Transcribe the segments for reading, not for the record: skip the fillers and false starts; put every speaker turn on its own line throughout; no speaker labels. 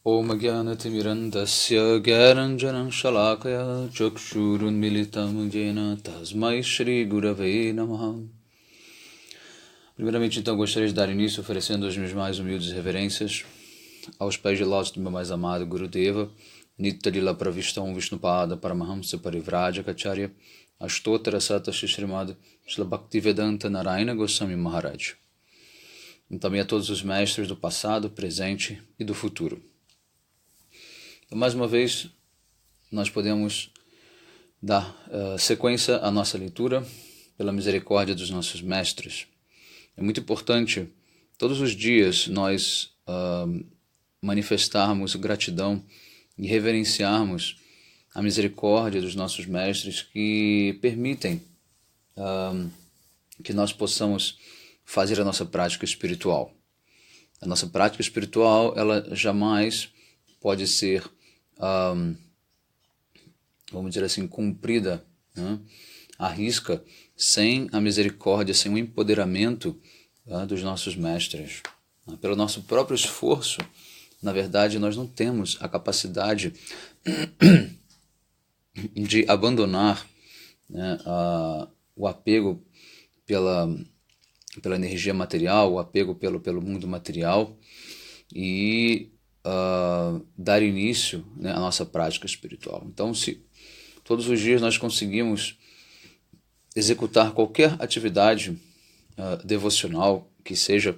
Om Gyanaatimirandasya Gyaranjanam Shalakaya Chakshurunmilitam Jena Tasmai Shri Gurave Namaha. Primeiramente, então, gostaria de dar início oferecendo as minhas mais humildes reverências aos pés de lótus do meu mais amado Gurudeva, Nitya-lila Pravistam Vishnupada Paramahamsa Parivrajacacharya Ashtotara Sata Shrimad Shila Bhaktivedanta Narayana Goswami Maharaj. E também a todos os mestres do passado, presente e do futuro. Então, mais uma vez, nós podemos dar sequência à nossa leitura pela misericórdia dos nossos mestres. É muito importante, todos os dias, nós manifestarmos gratidão e reverenciarmos a misericórdia dos nossos mestres que permitem que nós possamos fazer a nossa prática espiritual. A nossa prática espiritual, ela jamais pode ser, vamos dizer assim, cumprida, né, à risca, sem a misericórdia, sem o empoderamento dos nossos mestres. Pelo nosso próprio esforço, na verdade, nós não temos a capacidade de abandonar, né, o apego pela energia material, o apego pelo mundo material e dar início, né, à nossa prática espiritual. Então, se todos os dias nós conseguimos executar qualquer atividade devocional que seja,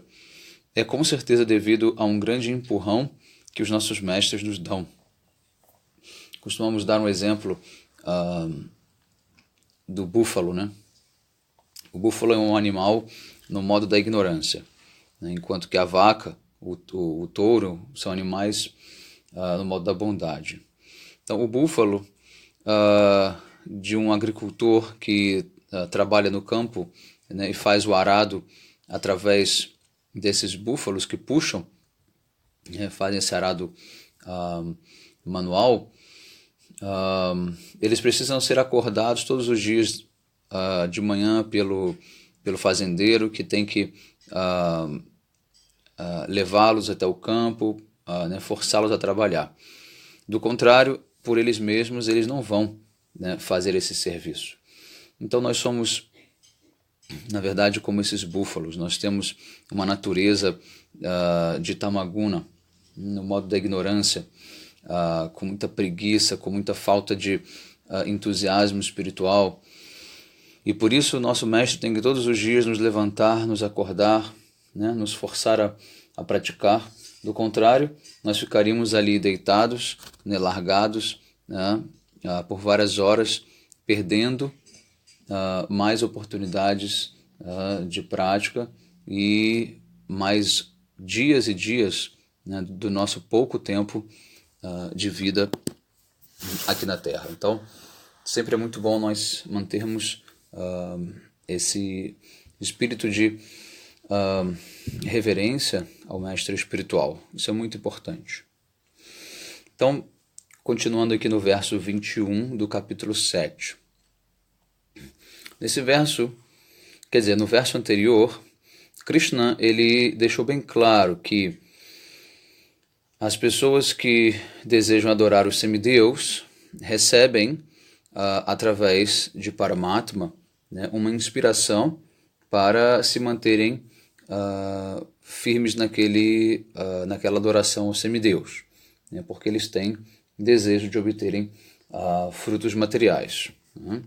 é com certeza devido a um grande empurrão que os nossos mestres nos dão. Costumamos dar um exemplo do búfalo, né? O búfalo é um animal no modo da ignorância, né? Enquanto que a vaca, o touro, são animais no modo da bondade. Então, o búfalo de um agricultor que trabalha no campo, né, e faz o arado através desses búfalos que puxam, né, fazem esse arado manual, eles precisam ser acordados todos os dias de manhã pelo fazendeiro, que tem que levá-los até o campo, né, forçá-los a trabalhar. Do contrário, por eles mesmos, eles não vão, né, fazer esse serviço. Então nós somos, na verdade, como esses búfalos. Nós temos uma natureza de tamaguna, no modo da ignorância, com muita preguiça, com muita falta de entusiasmo espiritual. E por isso o nosso mestre tem que todos os dias nos levantar, nos acordar, né, nos forçar a praticar. Do contrário, nós ficaríamos ali deitados, né, largados, né, por várias horas, perdendo mais oportunidades de prática e mais dias e dias, né, do nosso pouco tempo de vida aqui na Terra. Então, sempre é muito bom nós mantermos esse espírito de reverência ao mestre espiritual. Isso é muito importante. Então, continuando aqui no verso 21 do capítulo 7. Nesse verso, quer dizer, no verso anterior, Krishna ele deixou bem claro que as pessoas que desejam adorar o semideus recebem, através de Paramatma, né, uma inspiração para se manterem firmes naquela adoração ao semideus, né, porque eles têm desejo de obterem frutos materiais. Né?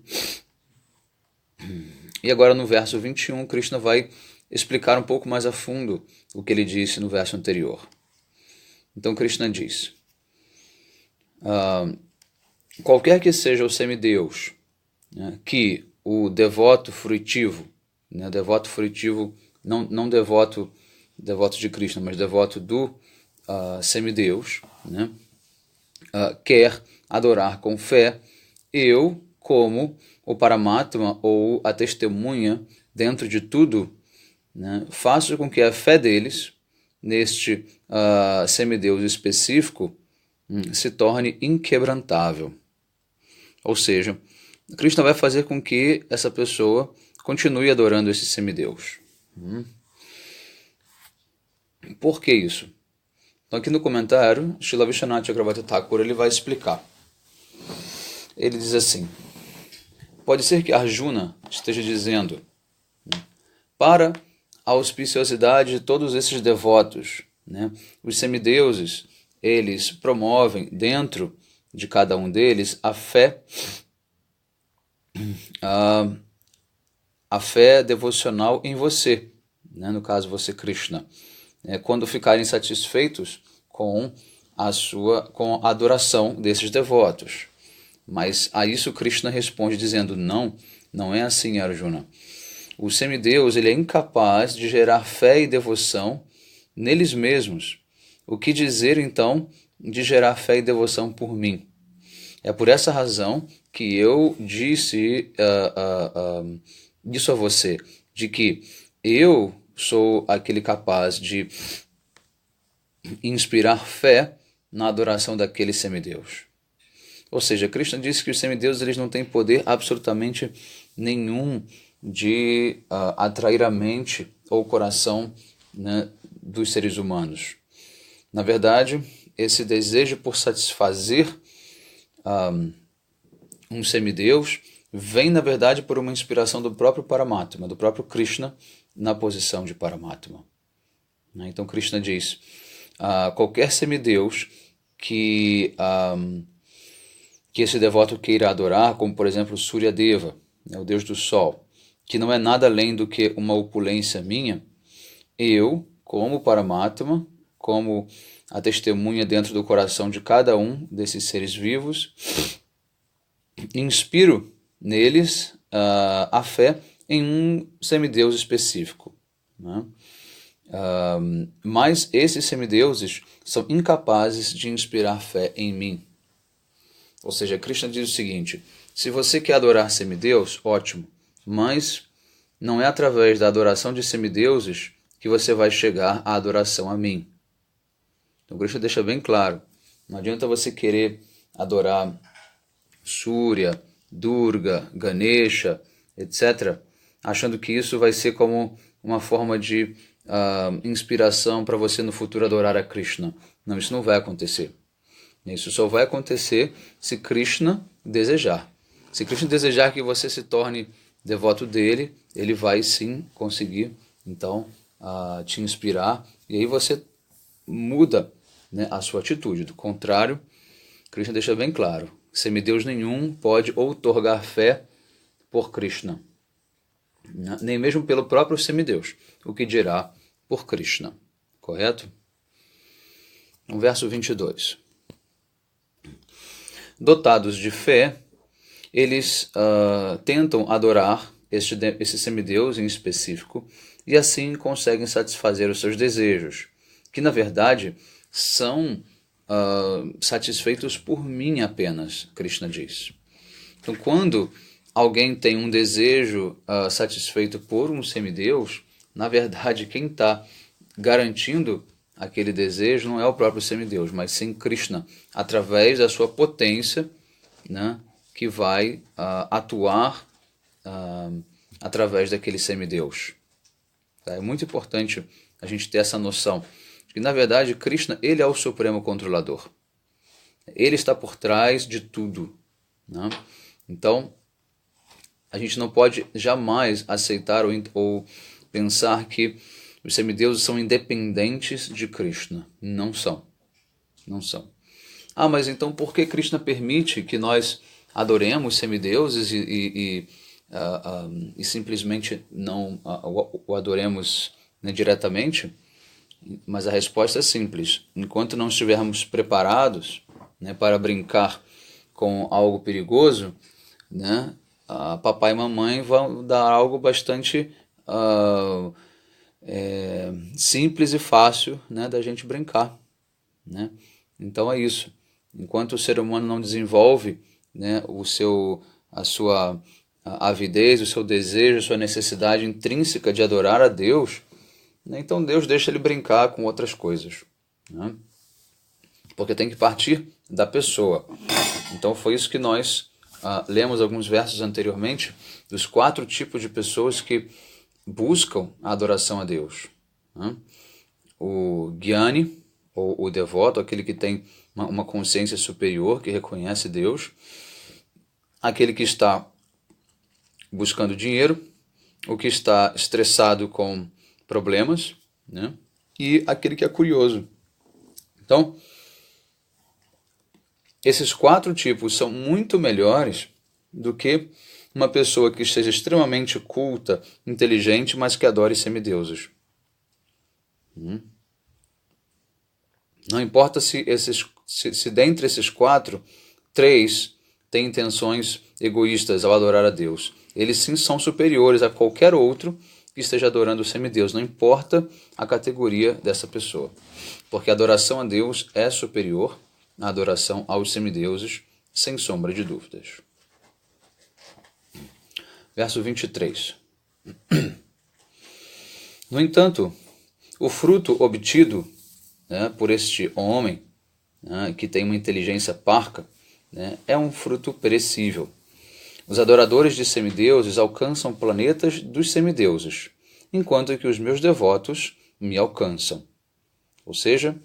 E agora no verso 21, Krishna vai explicar um pouco mais a fundo o que ele disse no verso anterior. Então Krishna diz: qualquer que seja o semideus, né, que o devoto frutivo, né, devoto frutivo, não devoto de Krishna, mas devoto do semideus, né, quer adorar com fé, eu, como o Paramatma ou a testemunha dentro de tudo, né, faço com que a fé deles neste semideus específico se torne inquebrantável. Ou seja, Krishna vai fazer com que essa pessoa continue adorando esse semideus. Por que isso? Então aqui no comentário, Srila Vishwanath Chakravarti Thakur ele vai explicar. Ele diz assim: pode ser que Arjuna esteja dizendo, para a auspiciosidade de todos esses devotos, né, os semideuses, eles promovem dentro de cada um deles a fé devocional em você, né, no caso você Krishna, quando ficarem satisfeitos com a adoração desses devotos. Mas a isso Krishna responde dizendo, não é assim, Arjuna. O semideus ele é incapaz de gerar fé e devoção neles mesmos. O que dizer, então, de gerar fé e devoção por mim? É por essa razão que eu disse isso a você, de que eu sou aquele capaz de inspirar fé na adoração daquele semideus. Ou seja, Krishna disse que os semideuses eles não têm poder absolutamente nenhum de atrair a mente ou o coração, né, dos seres humanos. Na verdade, esse desejo por satisfazer um semideus vem, na verdade, por uma inspiração do próprio Paramatma, do próprio Krishna, na posição de Paramatma. Então Krishna diz, qualquer semideus que esse devoto queira adorar, como por exemplo Suryadeva, o deus do sol, que não é nada além do que uma opulência minha, eu, como Paramatma, como a testemunha dentro do coração de cada um desses seres vivos, inspiro neles a fé em um semideus específico, né? Mas esses semideuses são incapazes de inspirar fé em mim. Ou seja, Krishna diz o seguinte, se você quer adorar semideus, ótimo, mas não é através da adoração de semideuses que você vai chegar à adoração a mim. Então Krishna deixa bem claro, não adianta você querer adorar Surya, Durga, Ganesha, etc., achando que isso vai ser como uma forma de inspiração para você no futuro adorar a Krishna. Não, isso não vai acontecer. Isso só vai acontecer se Krishna desejar. Se Krishna desejar que você se torne devoto dele, ele vai sim conseguir, então, te inspirar, e aí você muda, né, a sua atitude. Do contrário, Krishna deixa bem claro, semideus nenhum pode outorgar fé por Krishna, nem mesmo pelo próprio semideus, o que dirá por Krishna. Correto? No verso 22. Dotados de fé, eles tentam adorar esse semideus em específico e assim conseguem satisfazer os seus desejos, que na verdade são satisfeitos por mim apenas, Krishna diz. Então, quando alguém tem um desejo satisfeito por um semideus, na verdade quem está garantindo aquele desejo não é o próprio semideus, mas sim Krishna, através da sua potência, né, que vai atuar através daquele semideus. Tá? É muito importante a gente ter essa noção de que, na verdade, Krishna ele é o supremo controlador. Ele está por trás de tudo, né? Então, a gente não pode jamais aceitar ou pensar que os semideuses são independentes de Krishna. Não são. Não são. Mas então por que Krishna permite que nós adoremos semideuses e simplesmente não o adoremos, né, diretamente? Mas a resposta é simples. Enquanto não estivermos preparados, né, para brincar com algo perigoso, né, papai e mamãe vão dar algo bastante simples e fácil, né, da gente brincar, né? Então é isso. Enquanto o ser humano não desenvolve, né, a sua avidez, o seu desejo, a sua necessidade intrínseca de adorar a Deus, né, então Deus deixa ele brincar com outras coisas, né? Porque tem que partir da pessoa. Então foi isso que nós lemos alguns versos anteriormente, dos 4 tipos de pessoas que buscam a adoração a Deus, né? O Gyani, ou o devoto, aquele que tem uma consciência superior, que reconhece Deus, aquele que está buscando dinheiro, o que está estressado com problemas, né? E aquele que é curioso. Então, esses 4 tipos são muito melhores do que uma pessoa que esteja extremamente culta, inteligente, mas que adore semideuses. Não importa se dentre esses 4, 3 têm intenções egoístas ao adorar a Deus. Eles sim são superiores a qualquer outro que esteja adorando o semideus, não importa a categoria dessa pessoa. Porque a adoração a Deus é superior à adoração aos semideuses, sem sombra de dúvidas. Verso 23. No entanto, o fruto obtido, né, por este homem, né, que tem uma inteligência parca, né, é um fruto perecível. Os adoradores de semideuses alcançam planetas dos semideuses, enquanto que os meus devotos me alcançam. Ou seja,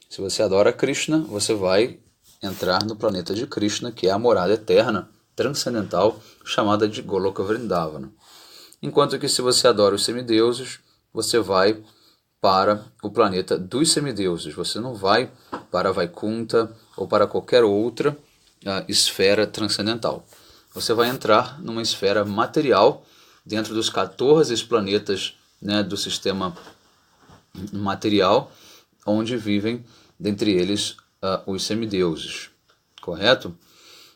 se você adora Krishna, você vai entrar no planeta de Krishna, que é a morada eterna, transcendental, chamada de Goloka Vrindavana. Enquanto que se você adora os semideuses, você vai para o planeta dos semideuses. Você não vai para Vaikunta ou para qualquer outra esfera transcendental. Você vai entrar numa esfera material dentro dos 14 planetas, né, do sistema material, onde vivem, dentre eles, os semideuses. Correto?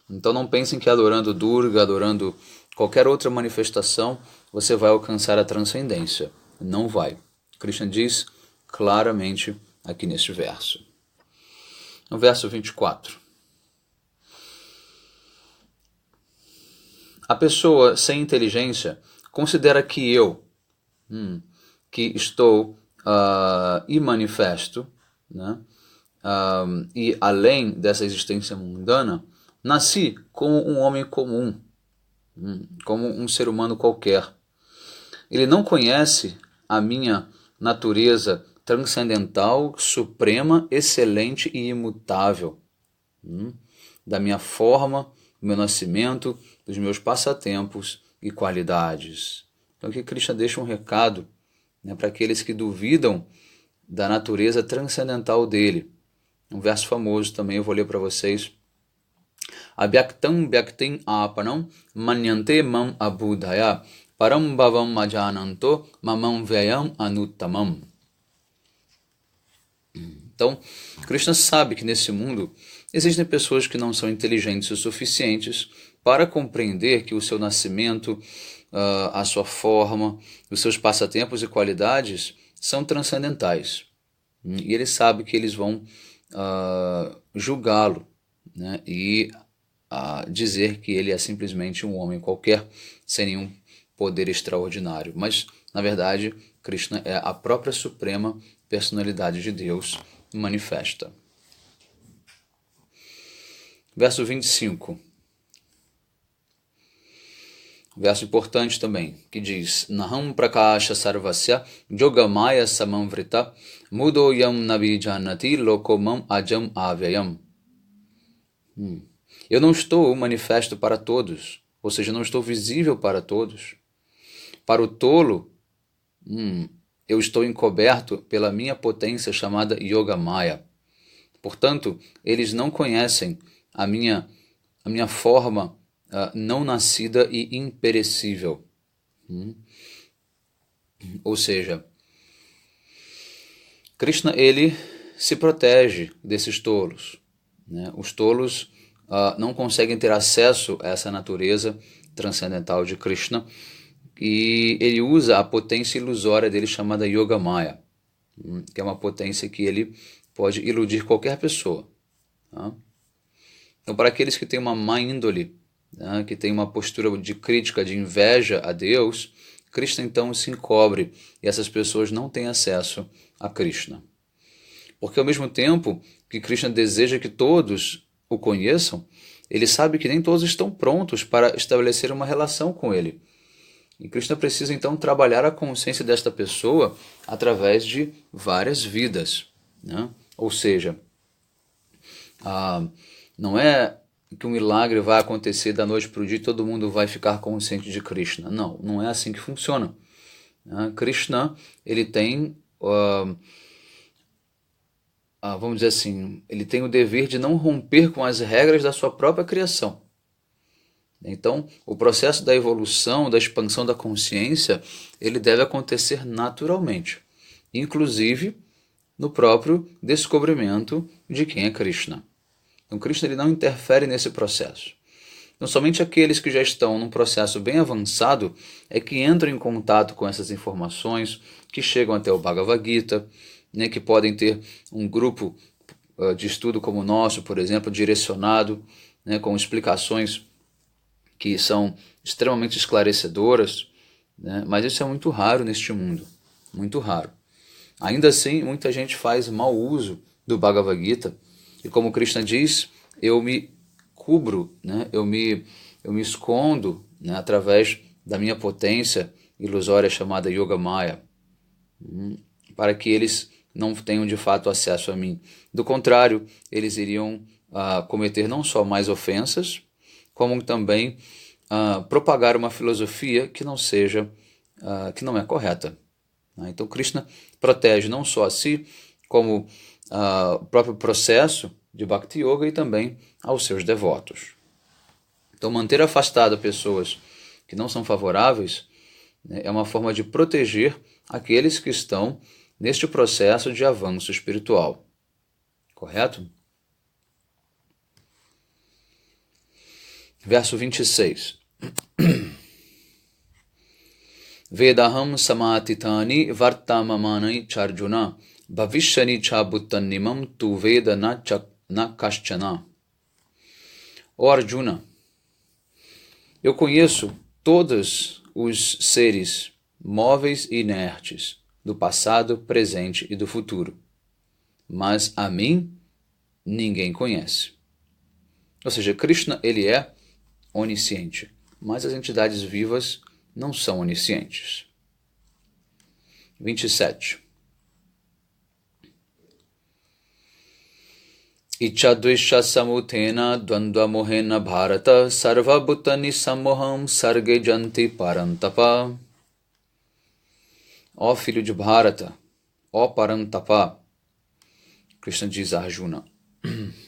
Então não pensem que adorando Durga, adorando qualquer outra manifestação, você vai alcançar a transcendência. Não vai. Krishna diz claramente aqui neste verso. No verso 24. A pessoa sem inteligência considera que eu, que estou e manifesto, né, e além dessa existência mundana, nasci como um homem comum, como um ser humano qualquer. Ele não conhece a minha natureza transcendental, suprema, excelente e imutável, da minha forma, do meu nascimento, dos meus passatempos e qualidades. Então aqui Krishna deixa um recado, né, para aqueles que duvidam da natureza transcendental dele. Um verso famoso também, eu vou ler para vocês. Abhyaktam byaktim apanam manyante mam abudhaya param bhavam ajananto mamam vyayam anuttamam. Então, Krishna sabe que nesse mundo existem pessoas que não são inteligentes o suficientes para compreender que o seu nascimento, a sua forma, os seus passatempos e qualidades são transcendentais. E ele sabe que eles vão julgá-lo, né, e dizer que ele é simplesmente um homem qualquer, sem nenhum poder extraordinário. Mas, na verdade, Krishna é a própria suprema personalidade de Deus manifesta. Verso 25. Verso importante também, que diz: Naham prakasha sarvasya yogamaya samamvrita mudoyam navijanati lokomam ajam avyayam. Eu não estou manifesto para todos, ou seja, não estou visível para todos. Para o tolo, eu estou encoberto pela minha potência chamada Yogamaya. Portanto, eles não conhecem a minha forma não nascida e imperecível. Ou seja, Krishna, ele se protege desses tolos, né? Os tolos não conseguem ter acesso a essa natureza transcendental de Krishna, e ele usa a potência ilusória dele chamada Yogamaya, que é uma potência que ele pode iludir qualquer pessoa. Tá? Então, para aqueles que têm uma má índole, né, que têm uma postura de crítica, de inveja a Deus, Krishna então se encobre, e essas pessoas não têm acesso a Krishna. Porque ao mesmo tempo que Krishna deseja que todos o conheçam, ele sabe que nem todos estão prontos para estabelecer uma relação com ele. E Krishna precisa então trabalhar a consciência desta pessoa através de várias vidas, né? Ou seja, não é que um milagre vai acontecer da noite para o dia e todo mundo vai ficar consciente de Krishna. Não, não é assim que funciona. Krishna, ele tem, vamos dizer assim, ele tem o dever de não romper com as regras da sua própria criação. Então, o processo da evolução, da expansão da consciência, ele deve acontecer naturalmente, inclusive no próprio descobrimento de quem é Krishna. Então, Krishna ele não interfere nesse processo. Então, somente aqueles que já estão num processo bem avançado é que entram em contato com essas informações, que chegam até o Bhagavad Gita, né, que podem ter um grupo de estudo como o nosso, por exemplo, direcionado, né, com explicações que são extremamente esclarecedoras, né, mas isso é muito raro neste mundo, muito raro. Ainda assim, muita gente faz mau uso do Bhagavad Gita, e como Krishna diz, eu me cubro, né, eu me escondo, né, através da minha potência ilusória chamada Yoga Maya, para que eles não tenham de fato acesso a mim. Do contrário, eles iriam cometer não só mais ofensas, como também propagar uma filosofia que não seja, que não é correta. Então Krishna protege não só a si, como o próprio processo de Bhakti Yoga e também aos seus devotos. Então manter afastado pessoas que não são favoráveis, né, é uma forma de proteger aqueles que estão neste processo de avanço espiritual. Correto? Verso 26. Vedaham samatitani vartamamanai charjuna bhavishani chabuttanimam tu veda na kaschana. Ó Arjuna, eu conheço todos os seres móveis e inertes do passado, presente e do futuro, mas a mim ninguém conhece. Ou seja, Krishna ele é onisciente, mas as entidades vivas não são oniscientes. 27. Ichadvesha samutena dvandva mohena bharata sarva bhutani samoham sarge janti parantapa. Ó filho de Bharata, ó Parantapa, Krishna diz a Arjuna,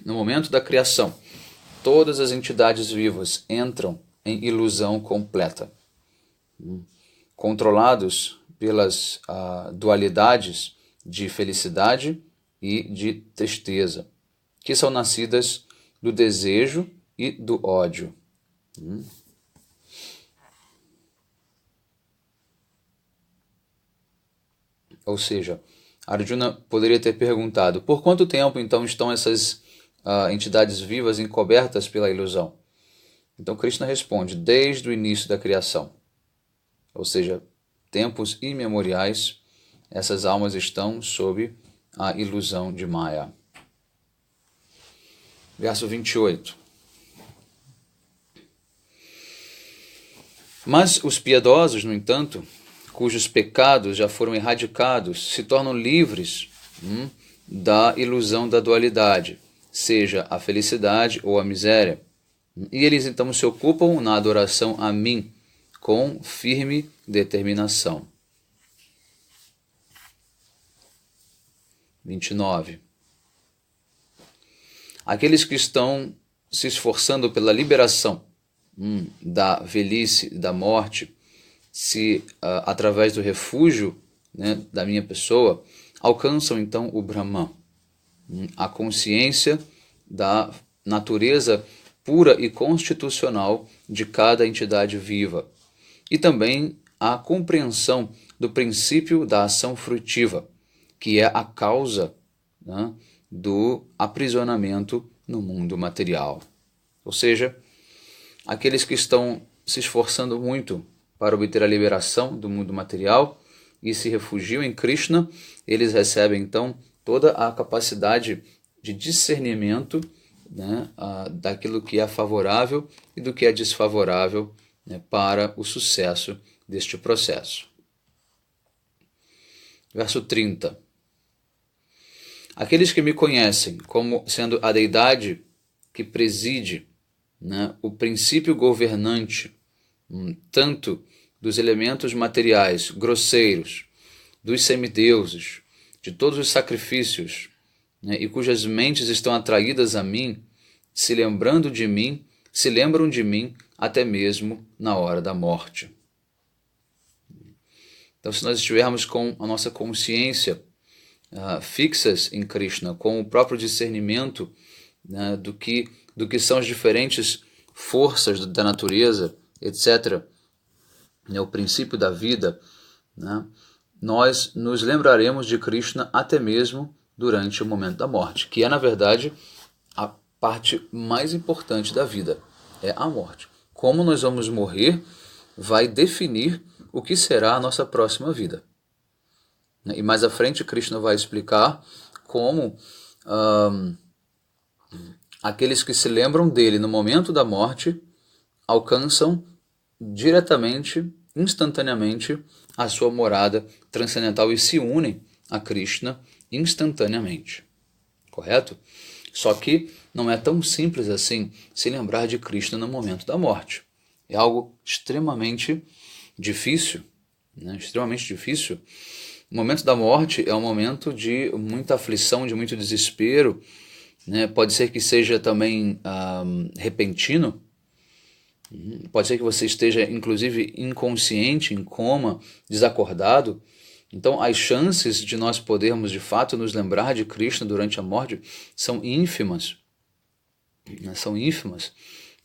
no momento da criação, todas as entidades vivas entram em ilusão completa, controlados pelas dualidades de felicidade e de tristeza, que são nascidas do desejo e do ódio. Ou seja, Arjuna poderia ter perguntado, por quanto tempo então estão essas entidades vivas encobertas pela ilusão? Então Krishna responde, desde o início da criação. Ou seja, tempos imemoriais, essas almas estão sob a ilusão de Maya. Verso 28. Mas os piedosos, no entanto, cujos pecados já foram erradicados, se tornam livres da ilusão da dualidade, seja a felicidade ou a miséria. E eles então se ocupam na adoração a mim, com firme determinação. 29. Aqueles que estão se esforçando pela liberação da velhice, da morte, se através do refúgio, né, da minha pessoa, alcançam então o Brahman, a consciência da natureza pura e constitucional de cada entidade viva, e também a compreensão do princípio da ação frutiva, que é a causa, né, do aprisionamento no mundo material. Ou seja, aqueles que estão se esforçando muito para obter a liberação do mundo material e se refugiam em Krishna, eles recebem então toda a capacidade de discernimento, né, daquilo que é favorável e do que é desfavorável, né, para o sucesso deste processo. Verso 30. Aqueles que me conhecem como sendo a deidade que preside, né, o princípio governante, tanto dos elementos materiais grosseiros, dos semideuses, de todos os sacrifícios, né, e cujas mentes estão atraídas a mim, se lembrando de mim, se lembram de mim até mesmo na hora da morte. Então, se nós estivermos com a nossa consciência fixas em Krishna, com o próprio discernimento, né, do que são as diferentes forças da natureza, etc., né, o princípio da vida, né, nós nos lembraremos de Krishna até mesmo durante o momento da morte, que é, na verdade, a parte mais importante da vida, é a morte. Como nós vamos morrer vai definir o que será a nossa próxima vida. E mais à frente, Krishna vai explicar como aqueles que se lembram dele no momento da morte alcançam diretamente, instantaneamente, a sua morada transcendental e se unem a Krishna instantaneamente. Correto? Só que não é tão simples assim se lembrar de Krishna no momento da morte. É algo extremamente difícil, né? Extremamente difícil. O momento da morte é um momento de muita aflição, de muito desespero, né? Pode ser que seja também repentino. Pode ser que você esteja, inclusive, inconsciente, em coma, desacordado. Então, as chances de nós podermos, de fato, nos lembrar de Krishna durante a morte são ínfimas. São ínfimas.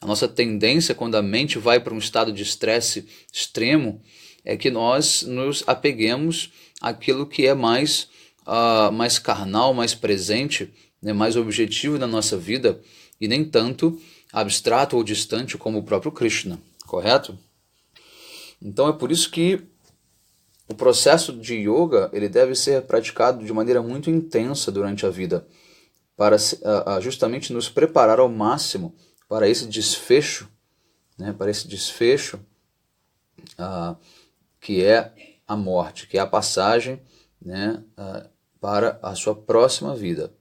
A nossa tendência, quando a mente vai para um estado de estresse extremo, é que nós nos apeguemos àquilo que é mais carnal, mais presente, né, mais objetivo na nossa vida, e nem tanto abstrato ou distante como o próprio Krishna, correto? Então é por isso que o processo de yoga ele deve ser praticado de maneira muito intensa durante a vida, para justamente nos preparar ao máximo para esse desfecho, né, para esse desfecho que é a morte, que é a passagem, né, para a sua próxima vida,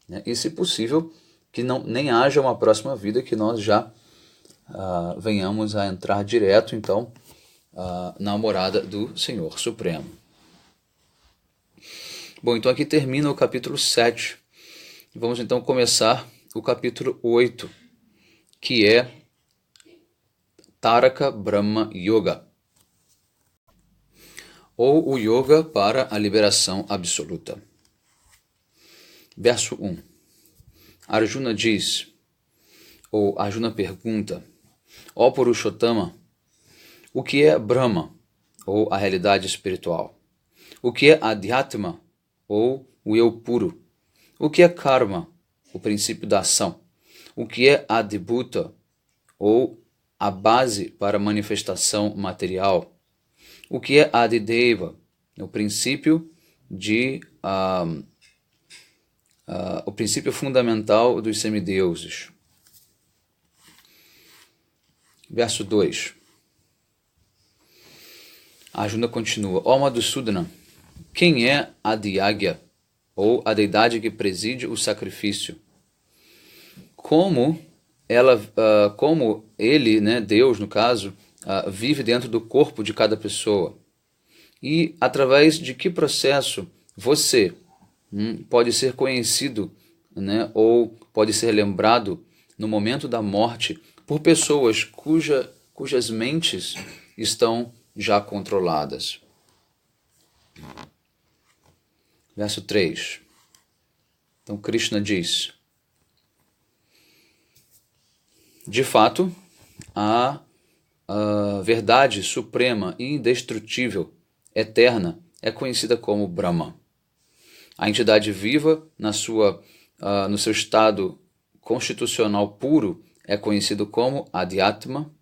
né, e se possível que nem haja uma próxima vida, que nós já venhamos a entrar direto, então, na morada do Senhor Supremo. Bom, então aqui termina o capítulo 7. Vamos então começar o capítulo 8, que é Taraka Brahma Yoga, ou o Yoga para a liberação absoluta. Verso 1. Arjuna diz, ou Arjuna pergunta, ó Purushottama, o que é Brahma, ou a realidade espiritual? O que é Adhyatma, ou o eu puro? O que é Karma, o princípio da ação? O que é Adibhuta, ou a base para a manifestação material? O que é Adideva, o princípio o princípio fundamental dos semideuses? Verso 2. Arjuna continua, ó Madhusudana, quem é Adiyagya, ou a deidade que preside o sacrifício? Como ele, né, Deus no caso, vive dentro do corpo de cada pessoa? E através de que processo você pode ser conhecido, né, ou pode ser lembrado no momento da morte por pessoas cujas mentes estão já controladas? Verso 3. Então Krishna diz, de fato, a verdade suprema e indestrutível, eterna, é conhecida como Brahma. A entidade viva, no seu estado constitucional puro, é conhecido como Adhyatma.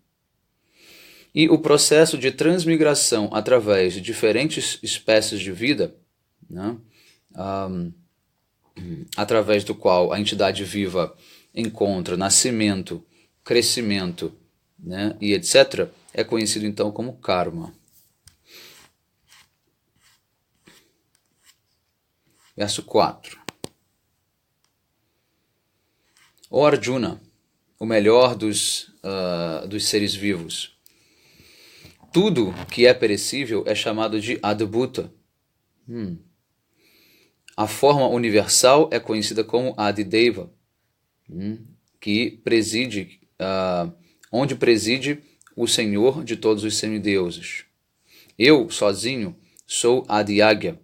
E o processo de transmigração através de diferentes espécies de vida, né, através do qual a entidade viva encontra nascimento, crescimento, né, e etc., é conhecido então como Karma. Verso 4. Ó Arjuna, o melhor dos seres vivos. Tudo que é perecível é chamado de Adbhuta. A forma universal é conhecida como Adideva, que preside, onde preside o Senhor de todos os semideuses. Eu, sozinho, sou Adiagya,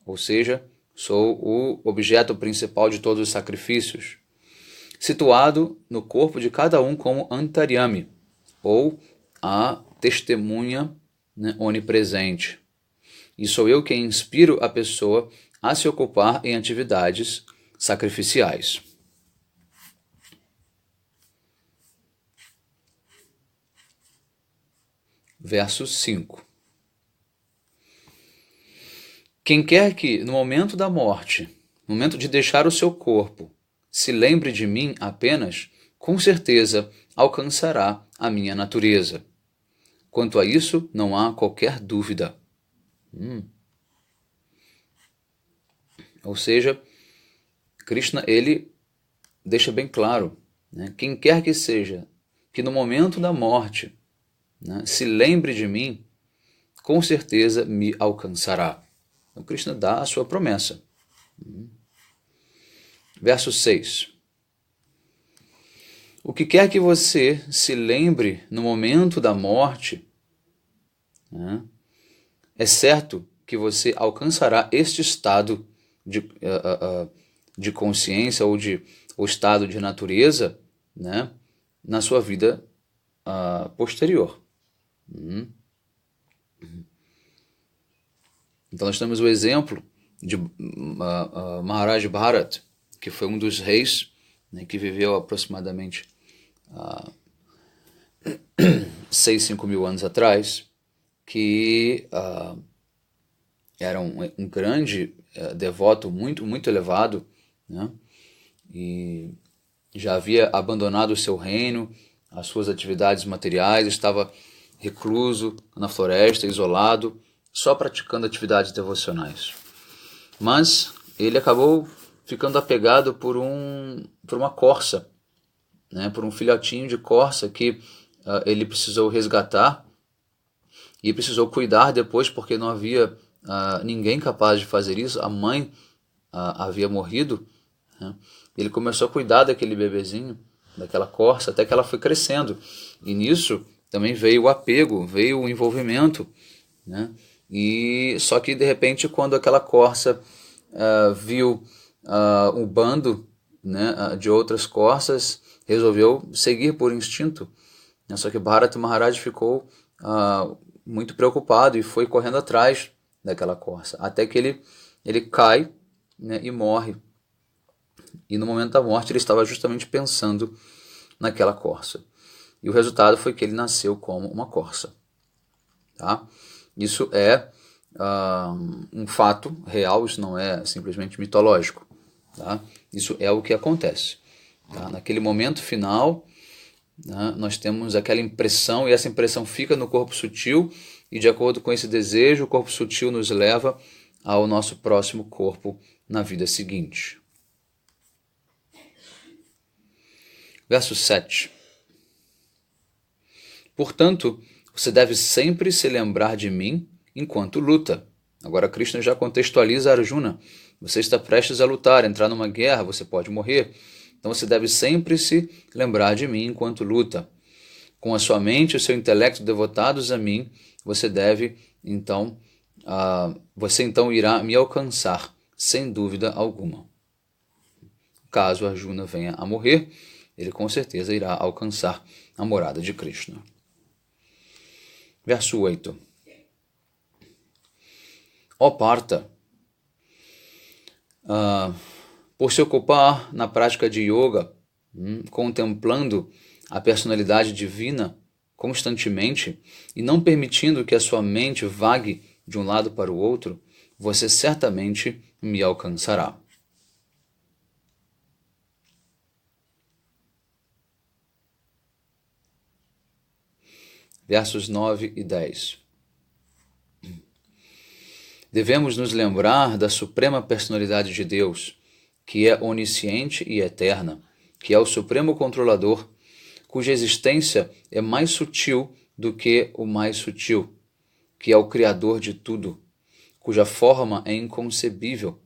ou seja, sou o objeto principal de todos os sacrifícios, situado no corpo de cada um como Antaryami, ou a testemunha, né, onipresente. E sou eu quem inspiro a pessoa a se ocupar em atividades sacrificiais. Verso 5. Quem quer que, no momento da morte, no momento de deixar o seu corpo, se lembre de mim apenas, com certeza alcançará a minha natureza. Quanto a isso, não há qualquer dúvida. Ou seja, Krishna, ele deixa bem claro, né, quem quer que seja, que no momento da morte, né, se lembre de mim, com certeza me alcançará. Então Krishna dá a sua promessa. Verso 6. O que quer que você se lembre no momento da morte, né, é certo que você alcançará este estado de consciência ou estado de natureza, né, na sua vida posterior. Então nós temos o exemplo de Maharaj Bharat, que foi um dos reis, né, que viveu aproximadamente 5 mil anos atrás, que era um grande devoto, muito elevado, né, e já havia abandonado o seu reino, as suas atividades materiais, estava recluso na floresta, isolado, só praticando atividades devocionais. Mas ele acabou ficando apegado por uma corça, né, por um filhotinho de corça que ele precisou resgatar e precisou cuidar depois, porque não havia ninguém capaz de fazer isso. A mãe havia morrido, né? Ele começou a cuidar daquele bebezinho, daquela corça, até que ela foi crescendo. E nisso também veio o apego, veio o envolvimento, né? E só que de repente, quando aquela corça viu um bando, né, de outras corças, resolveu seguir por instinto. Só que Bharata Maharaj ficou muito preocupado e foi correndo atrás daquela corça, até que ele cai, né, e morre. E no momento da morte ele estava justamente pensando naquela corça. E o resultado foi que ele nasceu como uma corça. Tá? Isso é um fato real, isso não é simplesmente mitológico. Tá? Isso é o que acontece. Tá? Naquele momento final, né, nós temos aquela impressão, e essa impressão fica no corpo sutil, e de acordo com esse desejo, o corpo sutil nos leva ao nosso próximo corpo na vida seguinte. Verso 7. Portanto, você deve sempre se lembrar de mim enquanto luta. Agora Krishna já contextualiza Arjuna. Você está prestes a lutar, entrar numa guerra, você pode morrer. Então você deve sempre se lembrar de mim enquanto luta. Com a sua mente e o seu intelecto devotados a mim, você então irá me alcançar, sem dúvida alguma. Caso Arjuna venha a morrer, ele com certeza irá alcançar a morada de Krishna. Verso 8. Ó Partha, por se ocupar na prática de yoga, contemplando a personalidade divina constantemente e não permitindo que a sua mente vague de um lado para o outro, você certamente me alcançará. Versos 9 e 10. Devemos nos lembrar da suprema personalidade de Deus, que é onisciente e eterna, que é o Supremo Controlador, cuja existência é mais sutil do que o mais sutil, que é o Criador de tudo, cuja forma é inconcebível,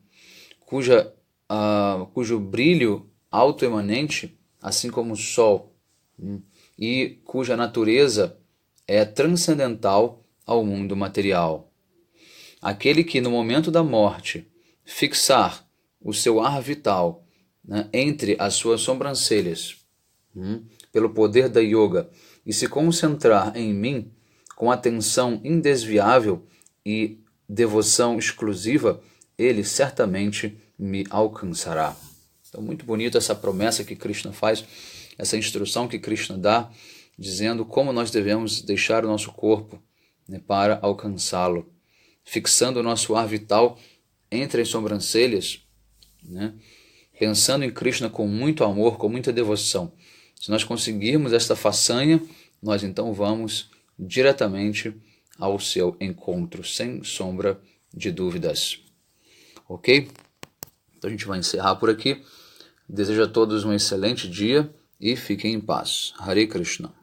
cujo brilho autoemanente, assim como o sol, e cuja natureza é transcendental ao mundo material. Aquele que, no momento da morte, fixar o seu ar vital, né, entre as suas sobrancelhas, pelo poder da yoga, e se concentrar em mim com atenção indesviável e devoção exclusiva, ele certamente me alcançará. Então, muito bonito essa promessa que Krishna faz, essa instrução que Krishna dá, dizendo como nós devemos deixar o nosso corpo, né, para alcançá-lo, fixando o nosso ar vital entre as sobrancelhas, né, pensando em Krishna com muito amor, com muita devoção. Se nós conseguirmos esta façanha, nós então vamos diretamente ao seu encontro, sem sombra de dúvidas. Ok? Então a gente vai encerrar por aqui. Desejo a todos um excelente dia e fiquem em paz. Hare Krishna.